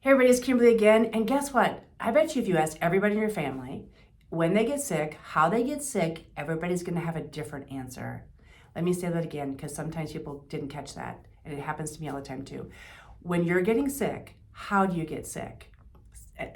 Hey everybody, it's Kimberly again, and guess what? I bet you if you ask everybody in your family when they get sick, how they get sick, everybody's gonna have a different answer. Let me say that again, because sometimes people didn't catch that, and it happens to me all the time too. When you're getting sick, how do you get sick?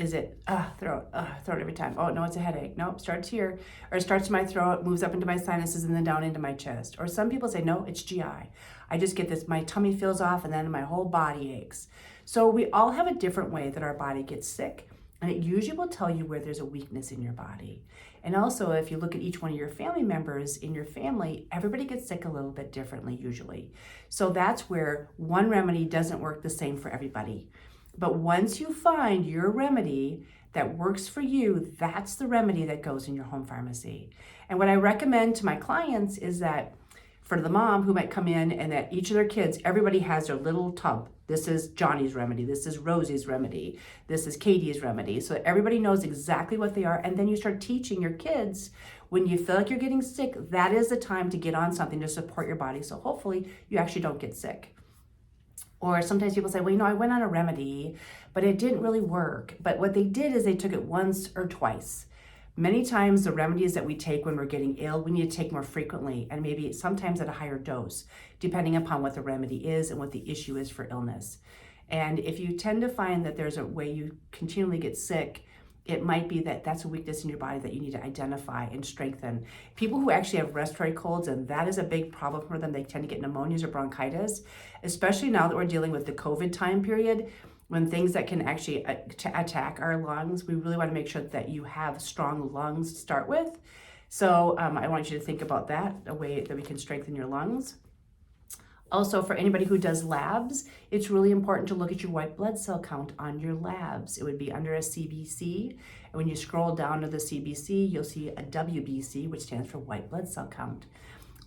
Is it throat every time? Oh no, it's a headache. Nope, starts here, or it starts in my throat, moves up into my sinuses, and then down into my chest. Or some people say, no, it's GI. I just get this, my tummy feels off, and then my whole body aches. So we all have a different way that our body gets sick, and it usually will tell you where there's a weakness in your body. And also, if you look at each one of your family members in your family, everybody gets sick a little bit differently usually. So that's where one remedy doesn't work the same for everybody. But once you find your remedy that works for you, that's the remedy that goes in your home pharmacy. And what I recommend to my clients is that for the mom who might come in and that each of their kids, everybody has their little tub. This is Johnny's remedy. This is Rosie's remedy. This is Katie's remedy. So everybody knows exactly what they are. And then you start teaching your kids when you feel like you're getting sick, that is the time to get on something to support your body. So hopefully you actually don't get sick. Or sometimes people say, well, I went on a remedy, but it didn't really work. But what they did is they took it once or twice. Many times the remedies that we take when we're getting ill, we need to take more frequently and maybe sometimes at a higher dose, depending upon what the remedy is and what the issue is for illness. And if you tend to find that there's a way you continually get sick, it might be that that's a weakness in your body that you need to identify and strengthen. People who actually have respiratory colds, and that is a big problem for them, they tend to get pneumonias or bronchitis, especially now that we're dealing with the COVID time period, when things that can actually attack our lungs. We really want to make sure that you have strong lungs to start with. So I want you to think about that, a way that we can strengthen your lungs. Also, for anybody who does labs, it's really important to look at your white blood cell count on your labs. It would be under a CBC. And when you scroll down to the CBC, you'll see a WBC, which stands for white blood cell count.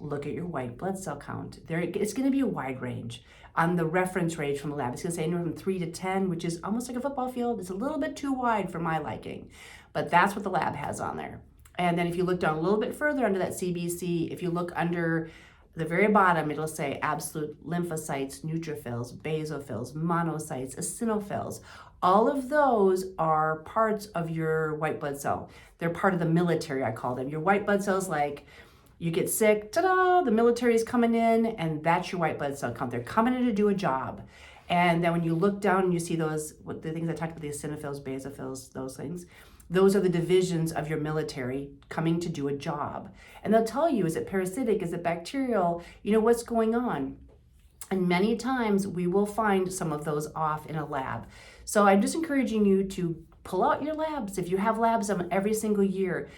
Look at your white blood cell count. It's going to be a wide range. On the reference range from the lab, it's going to say anywhere from 3 to 10, which is almost like a football field. It's a little bit too wide for my liking, but that's what the lab has on there. And then if you look down a little bit further under that CBC, if you look under the very bottom, it'll say absolute lymphocytes, neutrophils, basophils, monocytes, eosinophils. All of those are parts of your white blood cell. They're part of the military, I call them. Your white blood cells, like you get sick, ta-da, the military is coming in, and that's your white blood cell count. They're coming in to do a job. And then when you look down and you see those, the things I talked about, the eosinophils, basophils, those things, those are the divisions of your military coming to do a job. And they'll tell you, is it parasitic, is it bacterial, what's going on. And many times we will find some of those off in a lab. So I'm just encouraging you to pull out your labs. If you have labs every single year,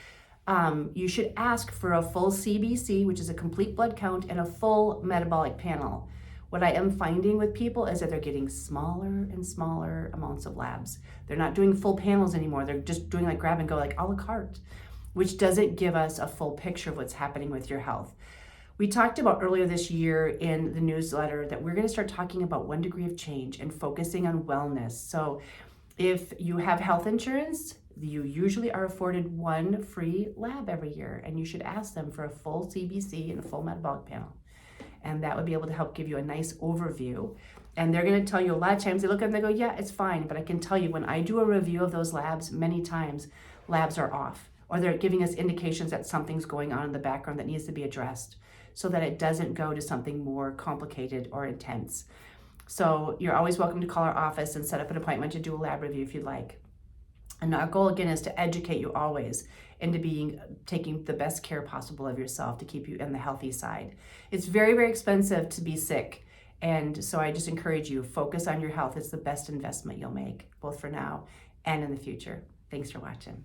you should ask for a full CBC, which is a complete blood count, and a full metabolic panel. What I am finding with people is that they're getting smaller and smaller amounts of labs. They're not doing full panels anymore. They're just doing like grab and go, like a la carte, which doesn't give us a full picture of what's happening with your health. We talked about earlier this year in the newsletter that we're going to start talking about 1 degree of change and focusing on wellness. So if you have health insurance, you usually are afforded one free lab every year, and you should ask them for a full CBC and a full metabolic panel. And that would be able to help give you a nice overview. And they're going to tell you a lot of times, they look at them and they go, yeah, it's fine. But I can tell you when I do a review of those labs, many times labs are off, or they're giving us indications that something's going on in the background that needs to be addressed so that it doesn't go to something more complicated or intense. So you're always welcome to call our office and set up an appointment to do a lab review if you'd like. And our goal, again, is to educate you always into taking the best care possible of yourself to keep you on the healthy side. It's very, very expensive to be sick. And so I just encourage you, focus on your health. It's the best investment you'll make, both for now and in the future. Thanks for watching.